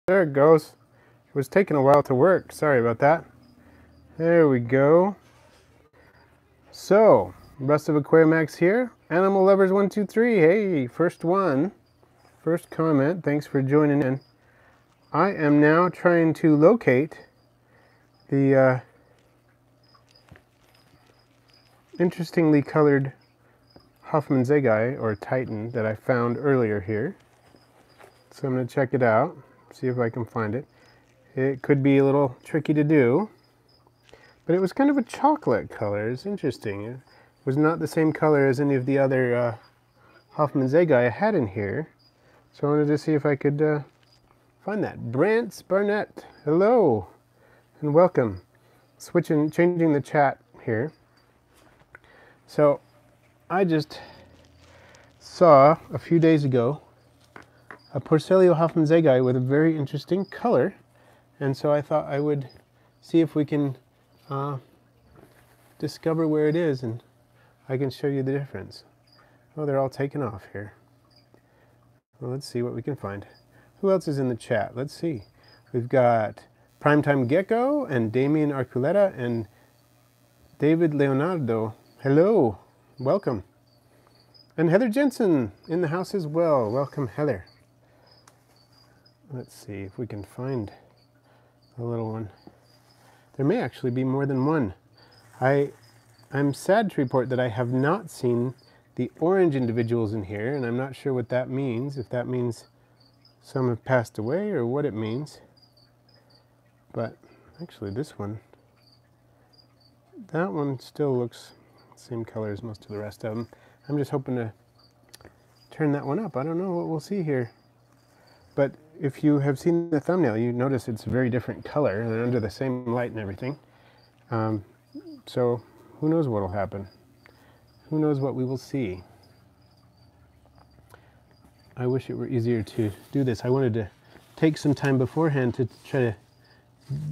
There it goes. It was taking a while to work. Sorry about that. There we go. So, Rest of Aquariumax here. Animal Lovers 123. Hey, first one. First comment. Thanks for joining in. I am now trying to locate the interestingly colored Hoffmannsegei, or Titan, that I found earlier here. So I'm going to check it out, see if I can find it. It could be a little tricky to do, but it was kind of a chocolate color. It's interesting. It was not the same color as any of the other Hoffmannsegei I had in here. So I wanted to see if I could find that. Brant Barnett, hello and welcome. Changing the chat here. So I just saw a few days ago a Porcelio Hoffmannsegei with a very interesting color, and so I thought I would see if we can discover where it is, and I can show you the difference. Oh, they're all taken off here. Well, let's see what we can find. Who else is in the chat? Let's see. We've got Primetime Gecko and Damien Arculeta and David Leonardo. Hello, welcome. And Heather Jensen in the house as well. Welcome, Heather. Let's see if we can find a little one. There may actually be more than one. I'm sad to report that I have not seen the orange individuals in here, and I'm not sure what that means, if that means some have passed away or what it means. But actually this one, that one still looks the same color as most of the rest of them. I'm just hoping to turn that one up. I don't know what we'll see here. But if you have seen the thumbnail, you notice it's a very different color and under the same light and everything. So who knows what will happen? Who knows what we will see? I wish it were easier to do this. I wanted to take some time beforehand to try to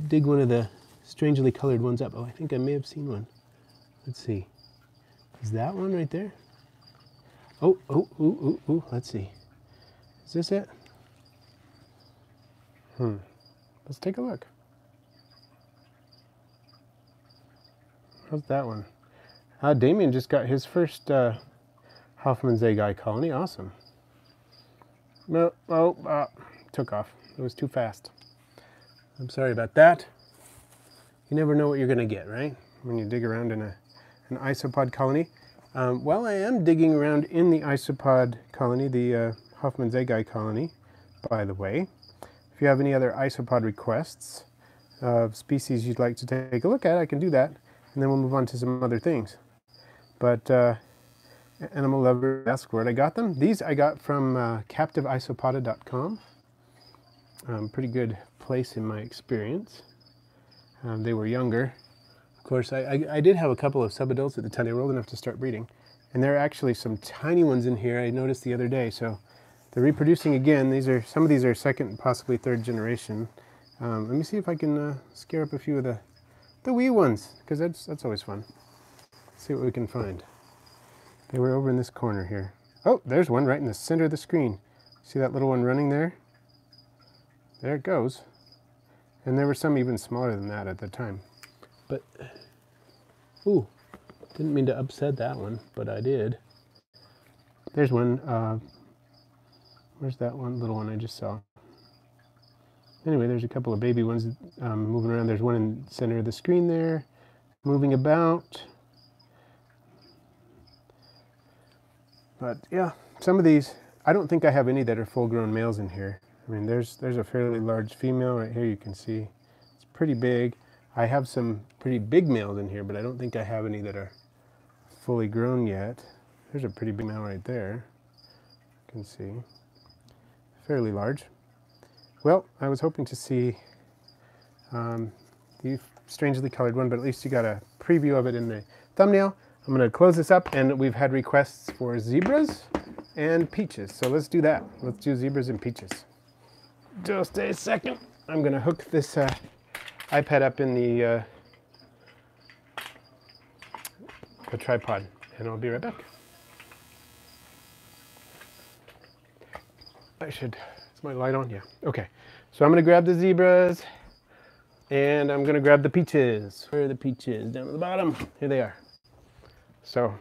dig one of the strangely colored ones up. Oh, I think I may have seen one. Let's see. Is that one right there? Oh, let's see. Is this it? Let's take a look. How's that one? Damien just got his first Hoffmannsegei colony. Awesome. No, took off. It was too fast. I'm sorry about that. You never know what you're going to get, right? When you dig around in an isopod colony. Well, I am digging around in the isopod colony, the Hoffmannsegei colony, by the way. If you have any other isopod requests of species you'd like to take a look at, I can do that, and then we'll move on to some other things. But Animal Lover asked where I got them. These I got from captiveisopoda.com. Pretty good place in my experience. They were younger. Of course, I did have a couple of subadults at the time. They were old enough to start breeding. And there are actually some tiny ones in here I noticed the other day. So they're reproducing again. Some of these are second, possibly third generation. Let me see if I can scare up a few of the wee ones, because that's always fun. See what we can find. They were over in this corner here. Oh, there's one right in the center of the screen. See that little one running there? There it goes. And there were some even smaller than that at the time. But, ooh, didn't mean to upset that one, but I did. There's one. Where's that one little one I just saw? Anyway, there's a couple of baby ones moving around. There's one in the center of the screen there, moving about. But yeah, some of these, I don't think I have any that are full-grown males in here. I mean, there's a fairly large female right here, you can see. It's pretty big. I have some pretty big males in here, but I don't think I have any that are fully grown yet. There's a pretty big male right there. You can see. Fairly large. Well, I was hoping to see the strangely colored one, but at least you got a preview of it in the thumbnail. I'm going to close this up, and we've had requests for zebras and peaches. So let's do that. Let's do zebras and peaches. Just a second. I'm going to hook this iPad up in the tripod, and I'll be right back. Is my light on? Yeah. Okay. So I'm going to grab the zebras, and I'm going to grab the peaches. Where are the peaches? Down at the bottom. Here they are. So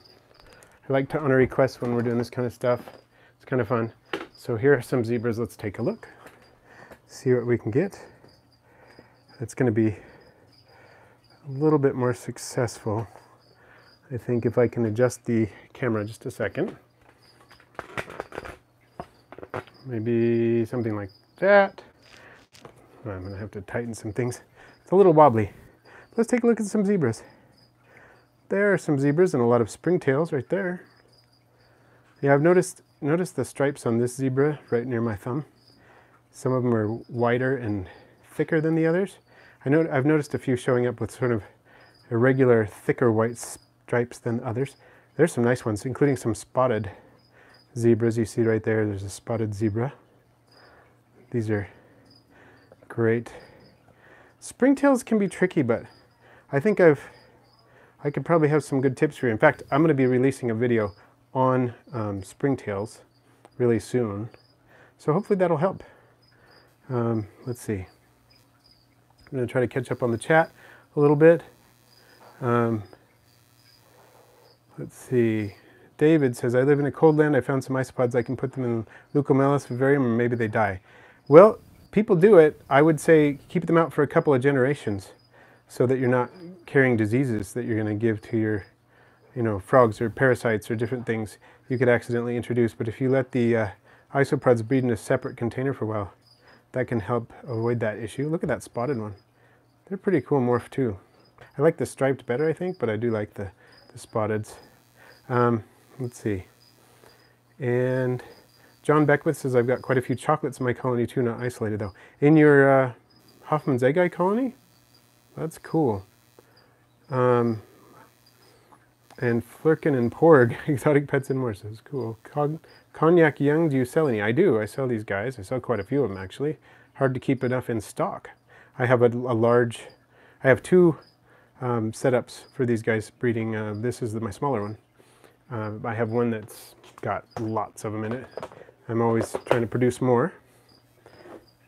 I like to honor requests when we're doing this kind of stuff. It's kind of fun. So here are some zebras. Let's take a look. See what we can get. It's going to be a little bit more successful, I think, if I can adjust the camera just a second. Maybe something like that. I'm going to have to tighten some things. It's a little wobbly. Let's take a look at some zebras. There are some zebras and a lot of springtails right there. Yeah, I've noticed the stripes on this zebra right near my thumb. Some of them are wider and thicker than the others. I've noticed a few showing up with sort of irregular, thicker white stripes than others. There's some nice ones, including some spotted zebras. You see right there, there's a spotted zebra. These are great. Springtails can be tricky, but I think I could probably have some good tips for you. In fact, I'm going to be releasing a video on springtails really soon, so hopefully that'll help. Let's see. I'm going to try to catch up on the chat a little bit. Let's see. David says, I live in a cold land. I found some isopods. I can put them in Leucomelis vivarium and maybe they die. Well, people do it. I would say keep them out for a couple of generations so that you're not carrying diseases that you're going to give to your, frogs or parasites or different things you could accidentally introduce. But if you let the isopods breed in a separate container for a while, that can help avoid that issue. Look at that spotted one. They're pretty cool morph too. I like the striped better, I think, but I do like the spotteds. Let's see. And John Beckwith says, I've got quite a few chocolates in my colony too, not isolated though. In your Hoffman's egg eye colony? That's cool. And Flurkin and Porg, exotic pets and more, says cool. Cognac Young, do you sell any? I do. I sell these guys. I sell quite a few of them actually. Hard to keep enough in stock. I have I have two setups for these guys breeding. This is my smaller one. I have one that's got lots of them in it. I'm always trying to produce more.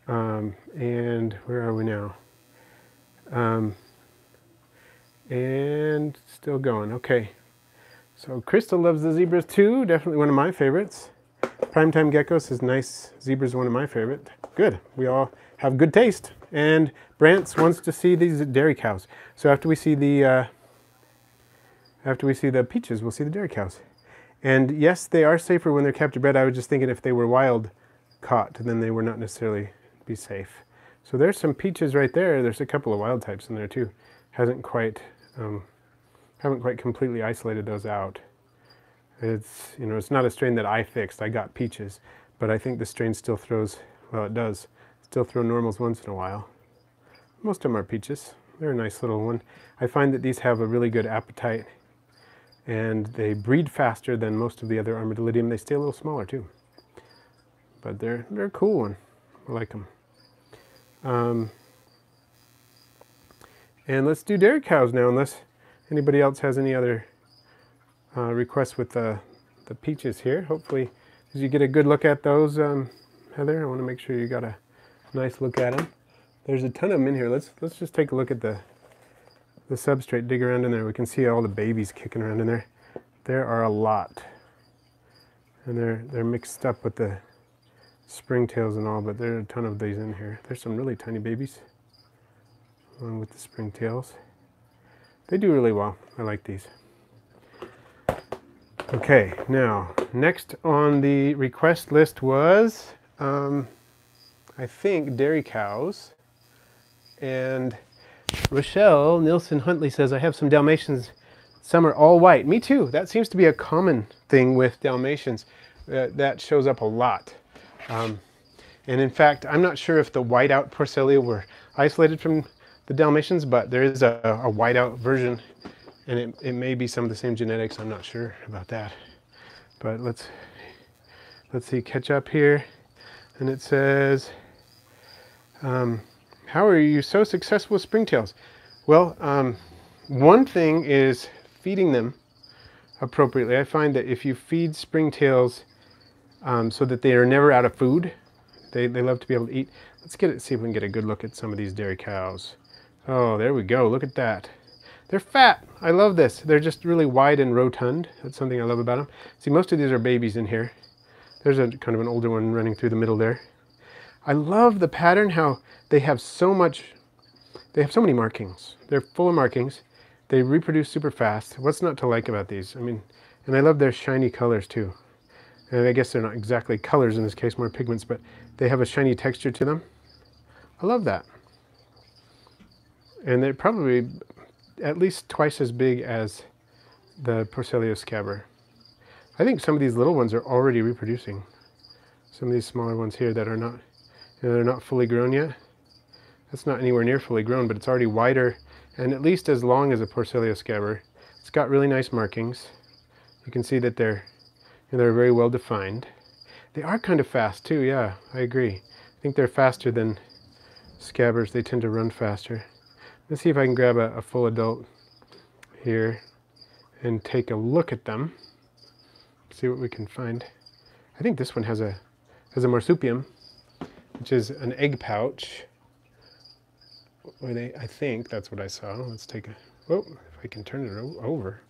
And where are we now? And still going. Okay. So Crystal loves the zebras too. Definitely one of my favorites. Primetime Gecko says nice. Zebras are one of my favorite. Good. We all have good taste. And Brantz wants to see these dairy cows. So after we see the peaches, we'll see the dairy cows. And yes, they are safer when they're captive bred. I was just thinking if they were wild caught, then they would not necessarily be safe. So there's some peaches right there. There's a couple of wild types in there too. Haven't quite completely isolated those out. It's, it's not a strain that I fixed. I got peaches, but I think the strain still throws, well, it does still throw normals once in a while. Most of them are peaches. They're a nice little one. I find that these have a really good appetite and they breed faster than most of the other Armadillidium. They stay a little smaller too, but they're a cool one. I like them. And let's do dairy cows now, unless anybody else has any other requests with the peaches here. Hopefully, as you get a good look at those, Heather, I want to make sure you got a nice look at them. There's a ton of them in here. Let's just take a look at the substrate, dig around in there. We can see all the babies kicking around in there. There are a lot. And they're mixed up with the springtails and all, but there are a ton of these in here. There's some really tiny babies along with the springtails. They do really well. I like these. Okay, now, next on the request list was, I think, dairy cows. And Rochelle Nilsson Huntley says, I have some Dalmatians. Some are all white. Me too. That seems to be a common thing with Dalmatians. That shows up a lot. And in fact, I'm not sure if the whiteout Porcellia were isolated from the Dalmatians, but there is a whiteout version, and it may be some of the same genetics. I'm not sure about that. But let's see, catch up here. And it says, how are you so successful with springtails? Well, one thing is feeding them appropriately. I find that if you feed springtails so that they are never out of food, They love to be able to eat. Let's see if we can get a good look at some of these dairy cows. Oh, there we go. Look at that. They're fat. I love this. They're just really wide and rotund. That's something I love about them. See, most of these are babies in here. There's a kind of an older one running through the middle there. I love the pattern, how they have so many markings. They're full of markings. They reproduce super fast. What's not to like about these? I mean, and I love their shiny colors too. And I guess they're not exactly colors in this case, more pigments, but they have a shiny texture to them. I love that. And they're probably at least twice as big as the Porcellio scabber. I think some of these little ones are already reproducing. Some of these smaller ones here that are not, they're not fully grown yet. That's not anywhere near fully grown, but it's already wider and at least as long as a Porcellio scabber. It's got really nice markings. You can see that they're very well defined. They are kind of fast too, yeah, I agree. I think they're faster than scabbers. They tend to run faster. Let's see if I can grab a full adult here and take a look at them. See what we can find. I think this one has a marsupium, which is an egg pouch. I think that's what I saw. Let's take a, oh, if I can turn it over.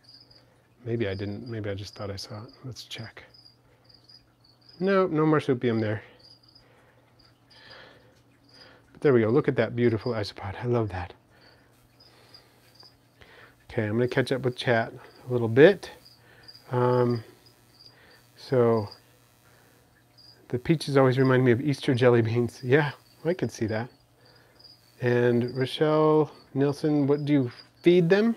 Maybe I didn't, maybe I just thought I saw it. Let's check. No, no marsupium there. But there we go, look at that beautiful isopod. I love that. Okay, I'm gonna catch up with chat a little bit. So, the peaches always remind me of Easter jelly beans. Yeah, I could see that. And Rochelle Nilsson, what do you feed them?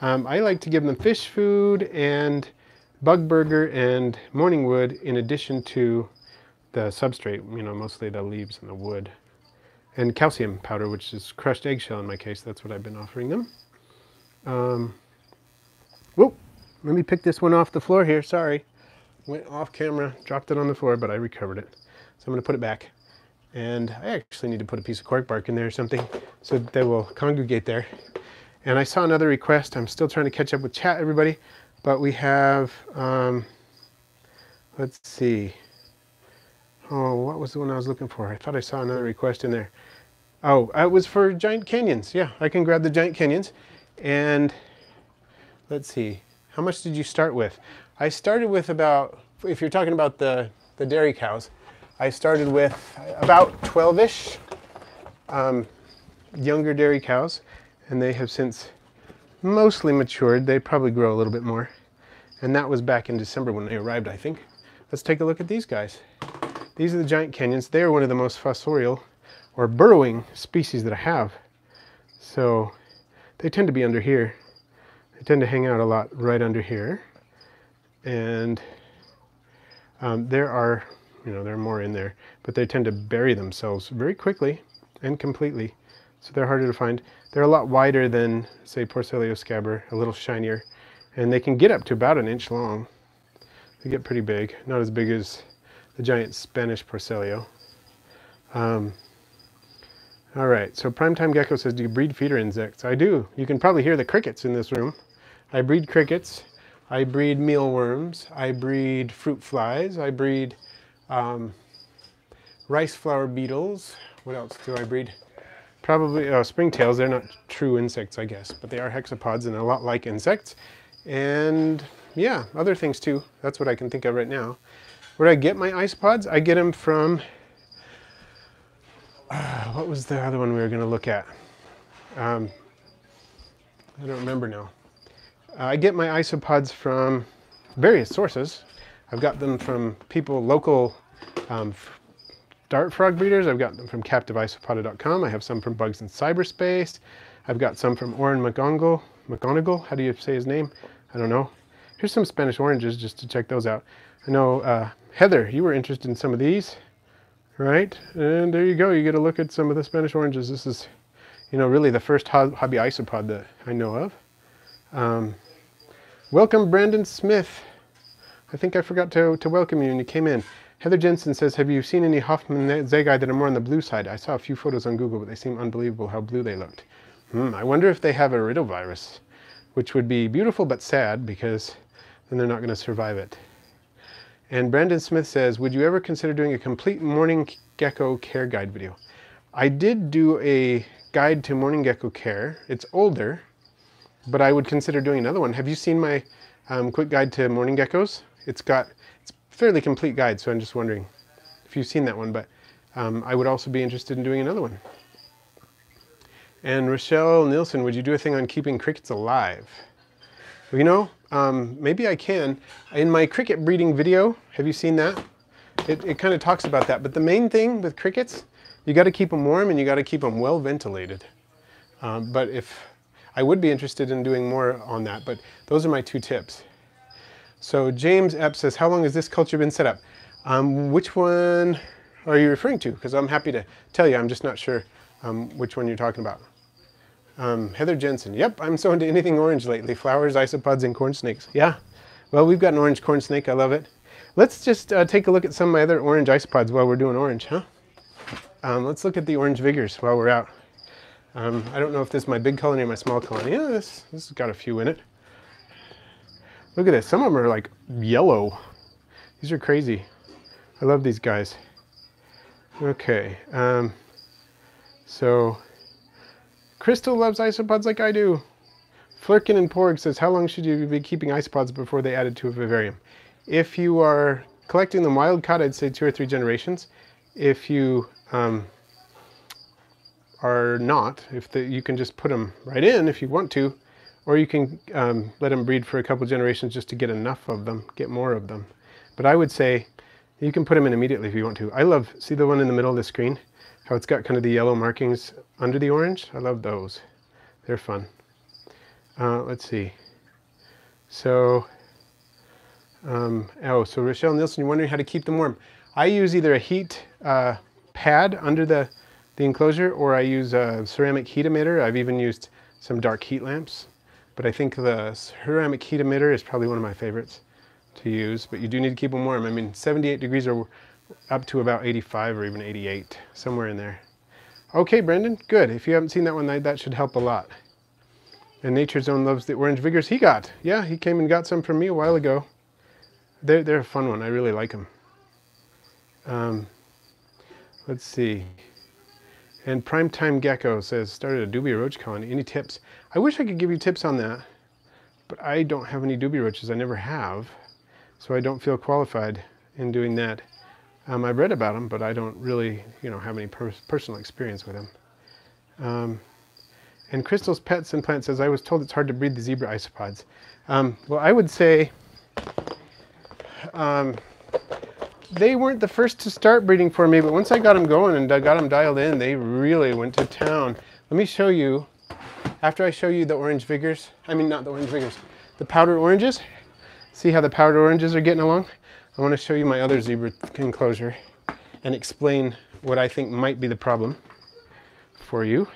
I like to give them fish food and bug burger and morning wood in addition to the substrate, you know, mostly the leaves and the wood. And calcium powder, which is crushed eggshell in my case. That's what I've been offering them. Whoa, let me pick this one off the floor here, sorry. Went off camera, dropped it on the floor, but I recovered it. So I'm gonna put it back. And I actually need to put a piece of cork bark in there or something so that they will congregate there. And I saw another request. I'm still trying to catch up with chat, everybody. But we have, let's see. Oh, what was the one I was looking for? I thought I saw another request in there. Oh, it was for giant canyons. Yeah, I can grab the giant canyons. And let's see. How much did you start with? I started with about, if you're talking about the dairy cows, I started with about 12-ish younger dairy cows, and they have since mostly matured. They probably grow a little bit more. And that was back in December when they arrived, I think. Let's take a look at these guys. These are the giant canyons. They are one of the most fossorial or burrowing species that I have. So they tend to be under here. They tend to hang out a lot right under here. And there are, you know, there are more in there, but they tend to bury themselves very quickly and completely. So they're harder to find. They're a lot wider than, say, Porcellio scabber, a little shinier, and they can get up to about 1 inch long. They get pretty big, not as big as the giant Spanish Porcellio. All right, so Primetime Gecko says, do you breed feeder insects? I do. You can probably hear the crickets in this room. I breed crickets. I breed mealworms. I breed fruit flies. I breed rice flower beetles. What else do I breed? Probably springtails. They're not true insects, I guess, but they are hexapods and a lot like insects. And yeah, other things too. That's what I can think of right now. Where do I get my isopods? I get them from, what was the other one we were going to look at? I don't remember now. I get my isopods from various sources. I've got them from people, local dart frog breeders. I've got them from captiveisopoda.com. I have some from Bugs in Cyberspace. I've got some from Oren McGonigal. How do you say his name? I don't know. Here's some Spanish oranges just to check those out. I know, Heather, you were interested in some of these, right? And there you go. You get a look at some of the Spanish oranges. This is, you know, really the first hobby isopod that I know of. Welcome, Brandon Smith. I think I forgot to welcome you when you came in. Heather Jensen says, have you seen any Hoffman zagi that are more on the blue side? I saw a few photos on Google, but they seem unbelievable how blue they looked. I wonder if they have a iridovirus, which would be beautiful but sad because then they're not going to survive it. And Brandon Smith says, would you ever consider doing a complete morning gecko care guide video. I did do a guide to morning gecko care. It's older, but I would consider doing another one. Have you seen my quick guide to morning geckos? It's a fairly complete guide, so I'm just wondering if you've seen that one, but I would also be interested in doing another one. And Rochelle Nielsen, would you do a thing on keeping crickets alive? Well, you know, maybe I can. In my cricket breeding video, have you seen that? It kind of talks about that, but the main thing with crickets, you got to keep them warm and you got to keep them well ventilated. But I would be interested in doing more on that, but those are my 2 tips. So James Epp says, how long has this culture been set up? Which one are you referring to? Because I'm happy to tell you, I'm just not sure which one you're talking about. Heather Jensen, yep, I'm so into anything orange lately. Flowers, isopods, and corn snakes. Yeah, well, we've got an orange corn snake. I love it. Let's just take a look at some of my other orange isopods while we're doing orange, huh? Let's look at the orange vigors while we're out. I don't know if this is my big colony or my small colony. Yeah, this has got a few in it. Look at this. Some of them are like yellow. These are crazy. I love these guys. Okay. So Crystal loves isopods like I do. Flirkin and Porg says, how long should you be keeping isopods before they added to a vivarium? If you are collecting them wild caught, I'd say 2 or 3 generations. If you are not, you can just put them right in if you want to, or you can let them breed for a couple generations just to get enough of them, get more of them. But I would say you can put them in immediately if you want to. I love, see the one in the middle of the screen? How it's got kind of the yellow markings under the orange? I love those. They're fun. Let's see. So, so Rochelle Nielsen, you're wondering how to keep them warm. I use either a heat pad under the enclosure, or I use a ceramic heat emitter. I've even used some dark heat lamps, but I think the ceramic heat emitter is probably one of my favorites to use, but you do need to keep them warm. I mean, 78 degrees or up to about 85 or even 88, somewhere in there. Okay, Brendan, good. If you haven't seen that one, that should help a lot. And Nature Zone loves the orange vigors he got. Yeah, he came and got some from me a while ago. They're a fun one. I really like them. Let's see. And Primetime Gecko says, started a dubia roach colony. Any tips? I wish I could give you tips on that, but I don't have any dubia roaches. I never have, so I don't feel qualified in doing that. I've read about them, but I don't really, have any personal experience with them. And Crystal's Pets and Plants says, I was told it's hard to breed the zebra isopods. Well, I would say they weren't the first to start breeding for me, but once I got them going and I got them dialed in, they really went to town. Let me show you, after I show you the orange vigors, not the orange vigors, the powdered oranges. See how the powdered oranges are getting along? I want to show you my other zebra enclosure and explain what I think might be the problem for you.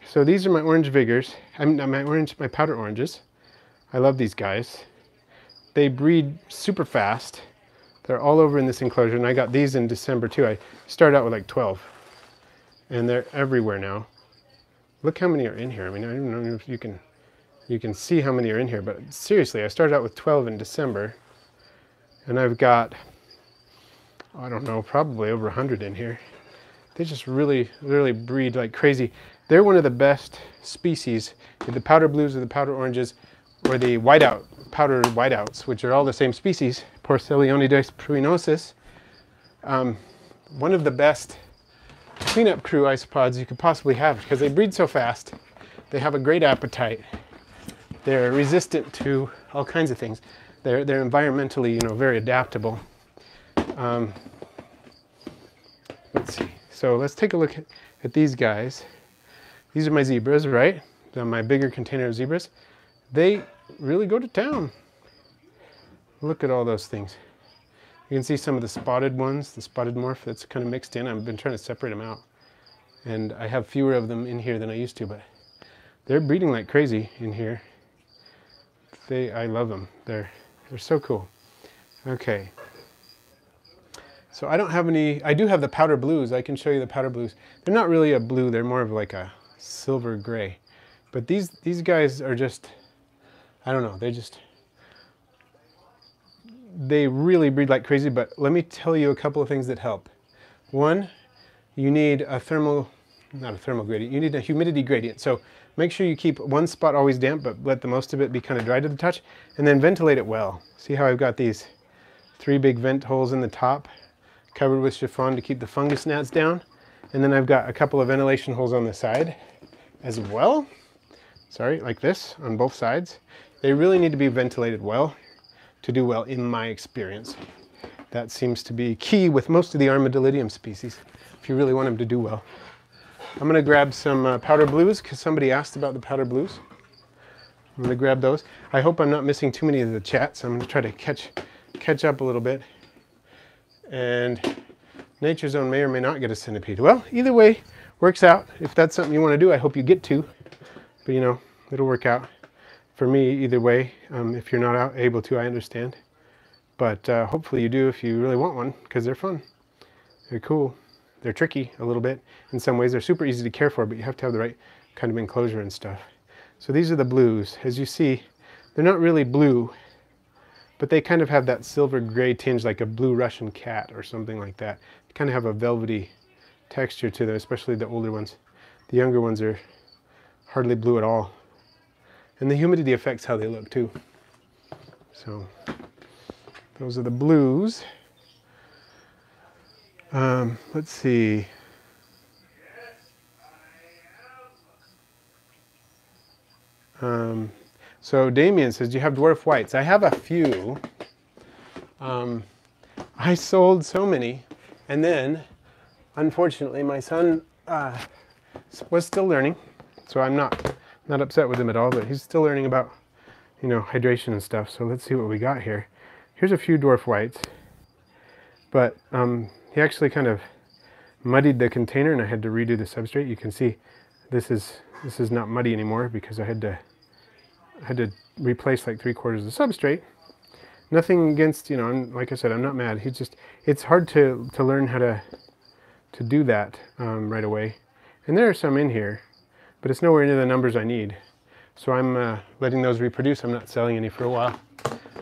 So these are my orange vigors, my powdered oranges. I love these guys. They breed super fast. They're all over in this enclosure, and I got these in December too. I started out with like 12, and they're everywhere now. Look how many are in here. I don't know if you can see how many are in here, but seriously, I started out with 12 in December, and I've got, I don't know, probably over 100 in here. They just really breed like crazy. They're one of the best species. The powder blues or the powder oranges, or the powder whiteouts, which are all the same species, Porcelionides pruinosus. One of the best cleanup crew isopods you could possibly have, because they breed so fast. They have a great appetite. They're resistant to all kinds of things. They're environmentally, very adaptable. Let's see. So let's take a look at these guys. These are my zebras, right? My bigger container of zebras. They really go to town. Look at all those things. You can see some of the spotted ones, the spotted morph that's kind of mixed in. I've been trying to separate them out. And I have fewer of them in here than I used to, but they're breeding like crazy in here. I love them. They're so cool. Okay. So I don't have any, I do have the powder blues. I can show you the powder blues. They're not really a blue, they're more of like a silver gray. But these guys are just, I don't know, they really breed like crazy, but let me tell you a couple of things that help. One, you need a not a thermal gradient, you need a humidity gradient. So make sure you keep one spot always damp, but let the most of it be kind of dry to the touch, and then ventilate it well. See how I've got these 3 big vent holes in the top, covered with chiffon to keep the fungus gnats down, and then I've got a couple of ventilation holes on the side as well. Sorry, like this on both sides. They really need to be ventilated well to do well, in my experience. That seems to be key with most of the Armadillidium species, if you really want them to do well. I'm going to grab some powder blues, because somebody asked about the powder blues. I'm going to grab those. I hope I'm not missing too many of the chats. I'm going to try to catch up a little bit. And Nature Zone may or may not get a centipede. Well, either way, works out. If that's something you want to do, I hope you get to. But you know, it'll work out for me either way. If you're not able to, I understand. But hopefully you do if you really want one, because they're fun. They're cool. They're tricky a little bit. In some ways, they're super easy to care for, but you have to have the right kind of enclosure and stuff. So these are the blues. As you see, they're not really blue, but they kind of have that silver gray tinge, like a blue Russian cat or something like that. They kind of have a velvety texture to them, especially the older ones. The younger ones are hardly blue at all. And the humidity affects how they look too. So those are the blues. Let's see. So Damien says, do you have dwarf whites? I have a few. I sold so many, and then unfortunately my son was still learning, so I'm not upset with him at all, but he's still learning about, you know, hydration and stuff. So let's see what we got here. Here's a few dwarf whites, but he actually kind of muddied the container, and I had to redo the substrate. You can see this is not muddy anymore because I had to replace like 3/4 of the substrate. Nothing against, you know, like I said, I'm not mad. It's hard to learn how to do that right away. And there are some in here, but it's nowhere near the numbers I need. So I'm letting those reproduce. I'm not selling any for a while,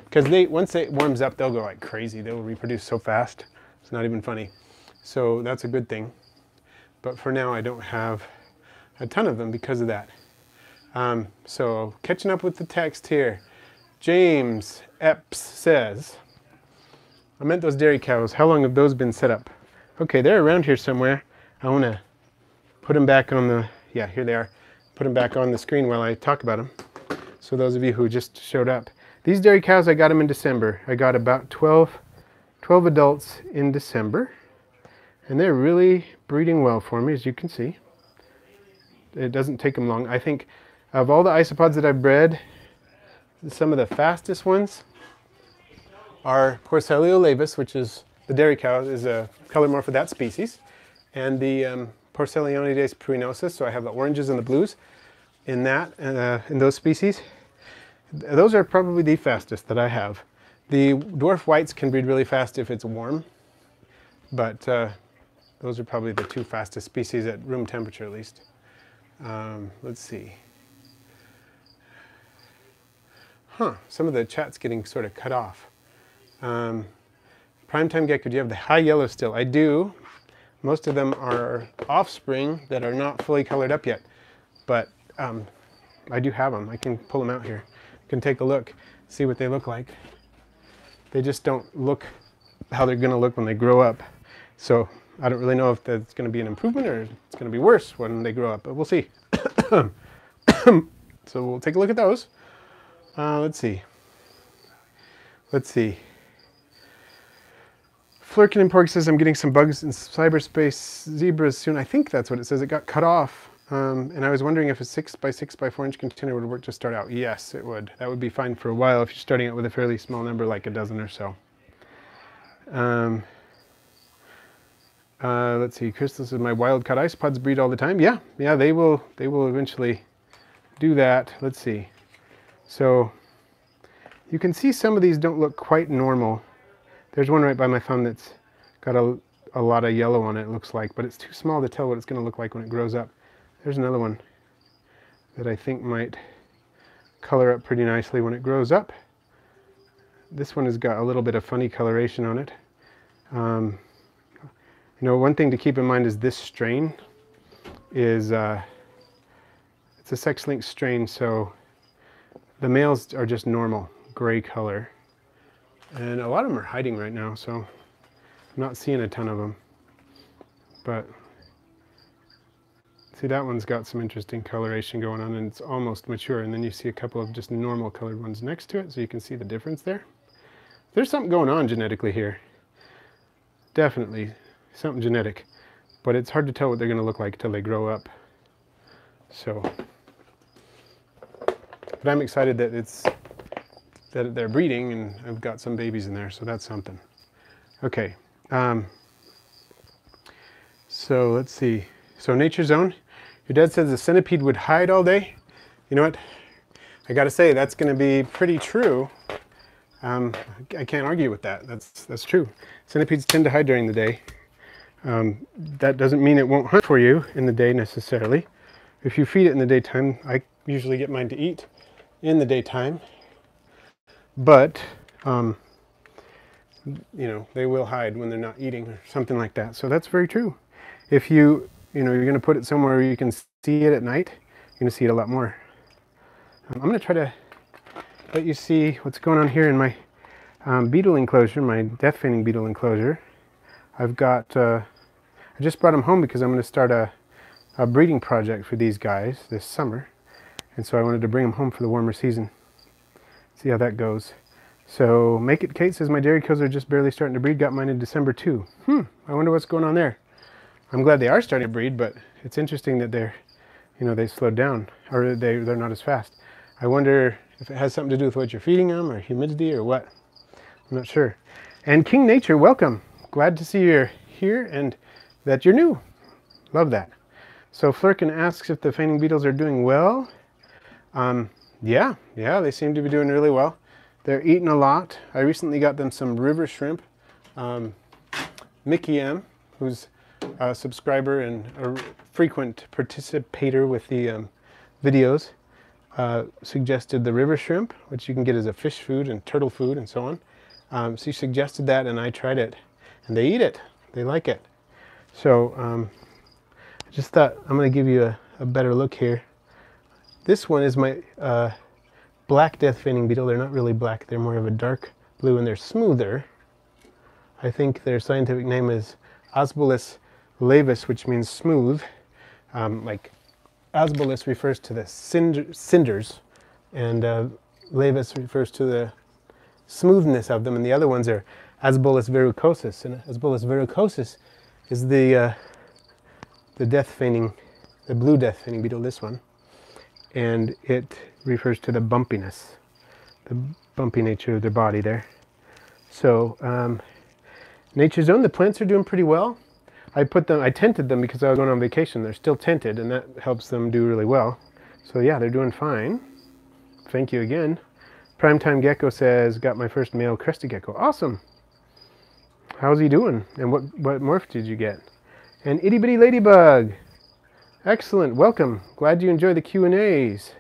because once it warms up, they'll go like crazy. They'll reproduce so fast. It's not even funny. So that's a good thing. But for now, I don't have a ton of them because of that. So catching up with the text here. James Epps says, I meant those dairy cows. How long have those been set up? Okay, they're around here somewhere. I want to put them back on the, yeah, here they are. Put them back on the screen while I talk about them. So those of you who just showed up. These dairy cows, I got them in December. I got about 12 adults in December. And they're really breeding well for me, as you can see. It doesn't take them long. I think of all the isopods that I've bred, some of the fastest ones are Porcellio laevis, which is the dairy cow, is a color morph of that species, and the Porcellionides pruinosus. So I have the oranges and the blues in that, in those species. Those are probably the fastest that I have. The dwarf whites can breed really fast if it's warm, but those are probably the 2 fastest species at room temperature at least. Let's see. Some of the chat's getting sort of cut off. Primetime gecko, do you have the high yellow still? I do. Most of them are offspring that are not fully colored up yet, but I do have them. I can pull them out here. You can take a look, see what they look like. They just don't look how they're going to look when they grow up. So I don't really know if that's going to be an improvement or it's going to be worse when they grow up, but we'll see. So we'll take a look at those. Let's see. Flurkin and Pork says, I'm getting some bugs in cyberspace zebras soon. I think that's what it says. It got cut off. And I was wondering if a 6x6x4 inch container would work to start out. Yes, it would. That would be fine for a while if you're starting out with a fairly small number, like a dozen or so. Let's see. Crystal says, my wild-caught isopods breed all the time. Yeah, they will eventually do that. Let's see. So you can see some of these don't look quite normal. There's one right by my thumb that's got a lot of yellow on it, it looks like, but it's too small to tell what it's going to look like when it grows up. There's another one that I think might color up pretty nicely when it grows up. This one has got a little bit of funny coloration on it. You know, one thing to keep in mind is this strain is, it's a sex-linked strain, so the males are just normal gray color. And a lot of them are hiding right now, so I'm not seeing a ton of them. But see, that one's got some interesting coloration going on, and it's almost mature. And then you see a couple of just normal colored ones next to it, so you can see the difference there. There's something going on genetically here. Definitely something genetic, but it's hard to tell what they're going to look like till they grow up. So, but I'm excited that they're breeding, and I've got some babies in there, so that's something. Okay, so let's see. So Nature Zone, your dad says the centipede would hide all day. You know what? I gotta say, that's gonna be pretty true. I can't argue with that. That's true. Centipedes tend to hide during the day. That doesn't mean it won't hunt for you in the day necessarily. If you feed it in the daytime, I usually get mine to eat in the daytime. But, you know, they will hide when they're not eating or something like that. So that's very true. If you know, you're going to put it somewhere where you can see it at night, you're going to see it a lot more. I'm going to try to let you see what's going on here in my beetle enclosure, my death feigning beetle enclosure. I've got, I just brought them home because I'm going to start a breeding project for these guys this summer. And so I wanted to bring them home for the warmer season. See how that goes. So Make It Kate says, my dairy cows are just barely starting to breed. Got mine in December too. I wonder what's going on there. I'm glad they are starting to breed, but it's interesting that they're, you know, they slowed down, or they're not as fast. I wonder if it has something to do with what you're feeding them, or humidity, or what. I'm not sure. And King Nature, welcome. Glad to see you're here and that you're new. Love that. So Flurkin asks if the feigning beetles are doing well. Yeah, they seem to be doing really well. They're eating a lot. I recently got them some river shrimp. Mickey M, who's a subscriber and a frequent participator with the videos, suggested the river shrimp, which you can get as a fish food and turtle food and so on. She suggested that, and I tried it, and they eat it. They like it. So I just thought I'm going to give you a better look here. This one is my black death feigning beetle. They're not really black. They're more of a dark blue, and they're smoother. I think their scientific name is Osbolus laevis, which means smooth. Like Osbolus refers to the cinders, and laevis refers to the smoothness of them. And the other ones are Osbolus verrucosus, and Osbolus verrucosus is the death feigning, the blue death feigning beetle. This one. And it refers to the bumpiness, the bumpy nature of their body there. So Nature Zone, the plants are doing pretty well. I tented them because I was going on vacation. They're still tented, and that helps them do really well. So yeah, they're doing fine. Thank you again. Primetime Gecko says, got my first male crested gecko. Awesome. How's he doing? And what morph did you get? And Itty Bitty Ladybug. Excellent, welcome. Glad you enjoy the Q&As.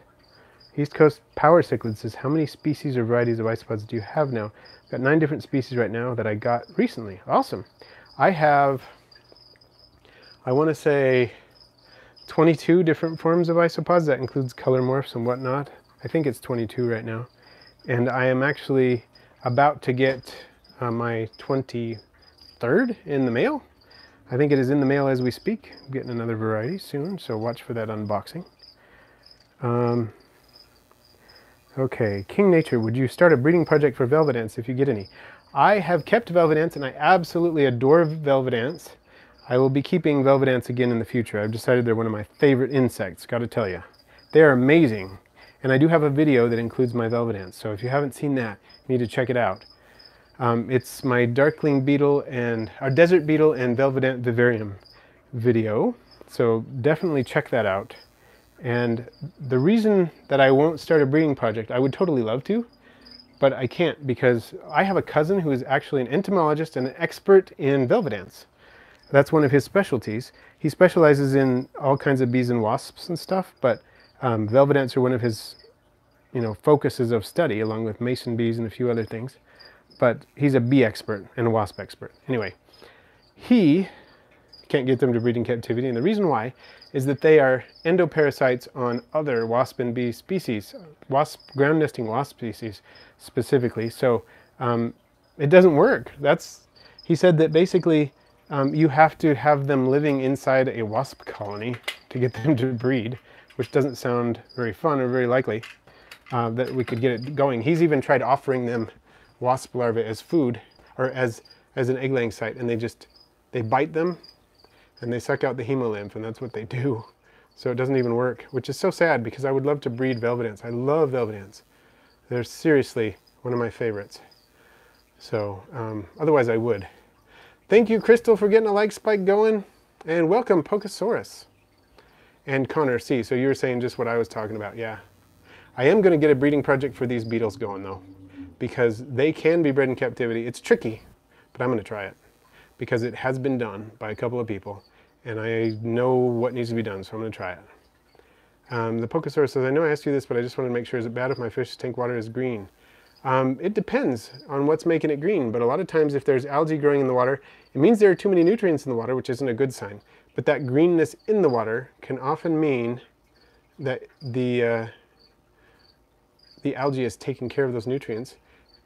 East Coast Power Cichlid says, how many species or varieties of isopods do you have now? I've got 9 different species right now that I got recently. Awesome. I have, I want to say, 22 different forms of isopods. That includes color morphs and whatnot. I think it's 22 right now. And I am actually about to get my 23rd in the mail. I think it is in the mail as we speak. I'm getting another variety soon, so watch for that unboxing. Okay, King Nature, would you start a breeding project for velvet ants if you get any? I have kept velvet ants, and I absolutely adore velvet ants. I will be keeping velvet ants again in the future. I've decided they're one of my favorite insects, gotta tell you. They are amazing, and I do have a video that includes my velvet ants, so if you haven't seen that, you need to check it out. It's my darkling beetle and our desert beetle and velvet ant vivarium video, so definitely check that out. And the reason that I won't start a breeding project, I would totally love to, but I can't because I have a cousin who is actually an entomologist and an expert in velvet ants. That's one of his specialties. He specializes in all kinds of bees and wasps and stuff, but velvet ants are one of his, focuses of study, along with mason bees and a few other things. But he's a bee expert and a wasp expert. Anyway, he can't get them to breed in captivity. And the reason why is that they are endoparasites on other wasp and bee species, ground nesting wasp species specifically. So it doesn't work. He said that basically you have to have them living inside a wasp colony to get them to breed, which doesn't sound very fun or very likely that we could get it going. He's even tried offering them wasp larvae as food or as an egg laying site, and they bite them and they suck out the hemolymph, and that's what they do. So it doesn't even work, which is so sad because I would love to breed velvet ants. I love velvet ants. They're seriously one of my favorites. So otherwise I would. Thank you, Crystal, for getting a like spike going, and welcome, Pocosaurus. And Connor C. So you were saying just what I was talking about. Yeah. I am going to get a breeding project for these beetles going though, because they can be bred in captivity. It's tricky, but I'm going to try it because it has been done by a couple of people and I know what needs to be done, so I'm going to try it. The Pocosaurus says, I know I asked you this, but I just wanted to make sure, is it bad if my fish tank water is green? It depends on what's making it green, but a lot of times if there's algae growing in the water, it means there are too many nutrients in the water, which isn't a good sign. But that greenness in the water can often mean that the algae is taking care of those nutrients,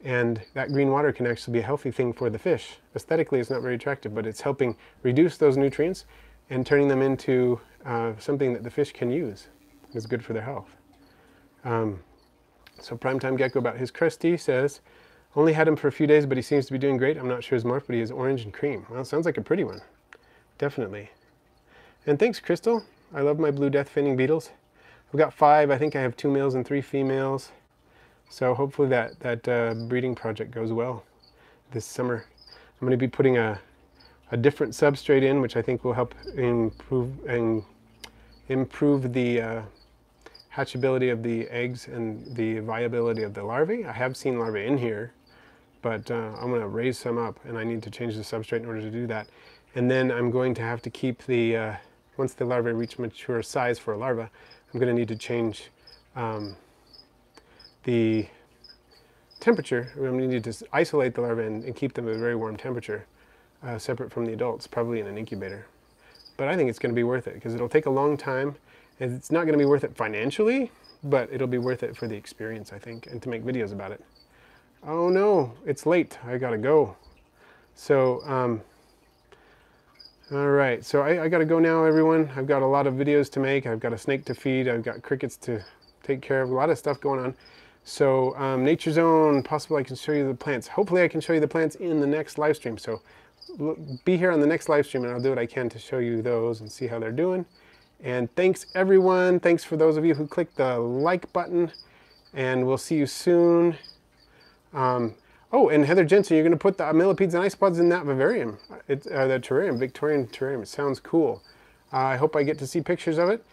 and that green water can actually be a healthy thing for the fish. Aesthetically, it's not very attractive, but it's helping reduce those nutrients and turning them into something that the fish can use. It's good for their health. So Primetime Gecko about his crusty says, only had him for a few days, but he seems to be doing great. I'm not sure his morph, but he is orange and cream. Well, sounds like a pretty one. Definitely. And thanks, Crystal. I love my blue death feigning beetles. I've got 5. I think I have 2 males and 3 females. So hopefully that breeding project goes well this summer. I'm going to be putting a different substrate in, which I think will help improve the hatchability of the eggs and the viability of the larvae. I have seen larvae in here, but I'm going to raise some up, and I need to change the substrate in order to do that. And then I'm going to have to keep the, once the larvae reach mature size for a larva, I'm going to need to change the temperature. I'm going to need to isolate the larvae and keep them at a very warm temperature, separate from the adults, probably in an incubator. But I think it's going to be worth it because it'll take a long time. And it's not going to be worth it financially, but it'll be worth it for the experience, I think, and to make videos about it. Oh no, it's late. I gotta go. So, all right. So I gotta go now, everyone. I've got a lot of videos to make. I've got a snake to feed. I've got crickets to take care of. A lot of stuff going on. So, Nature Zone. Possible I can show you the plants. Hopefully, I can show you the plants in the next live stream. So, be here on the next live stream, and I'll do what I can to show you those and see how they're doing. And thanks everyone. Thanks for those of you who clicked the like button, and we'll see you soon. Oh, and Heather Jensen, you're going to put the millipedes and isopods in that vivarium, the terrarium, Victorian terrarium. It sounds cool. I hope I get to see pictures of it.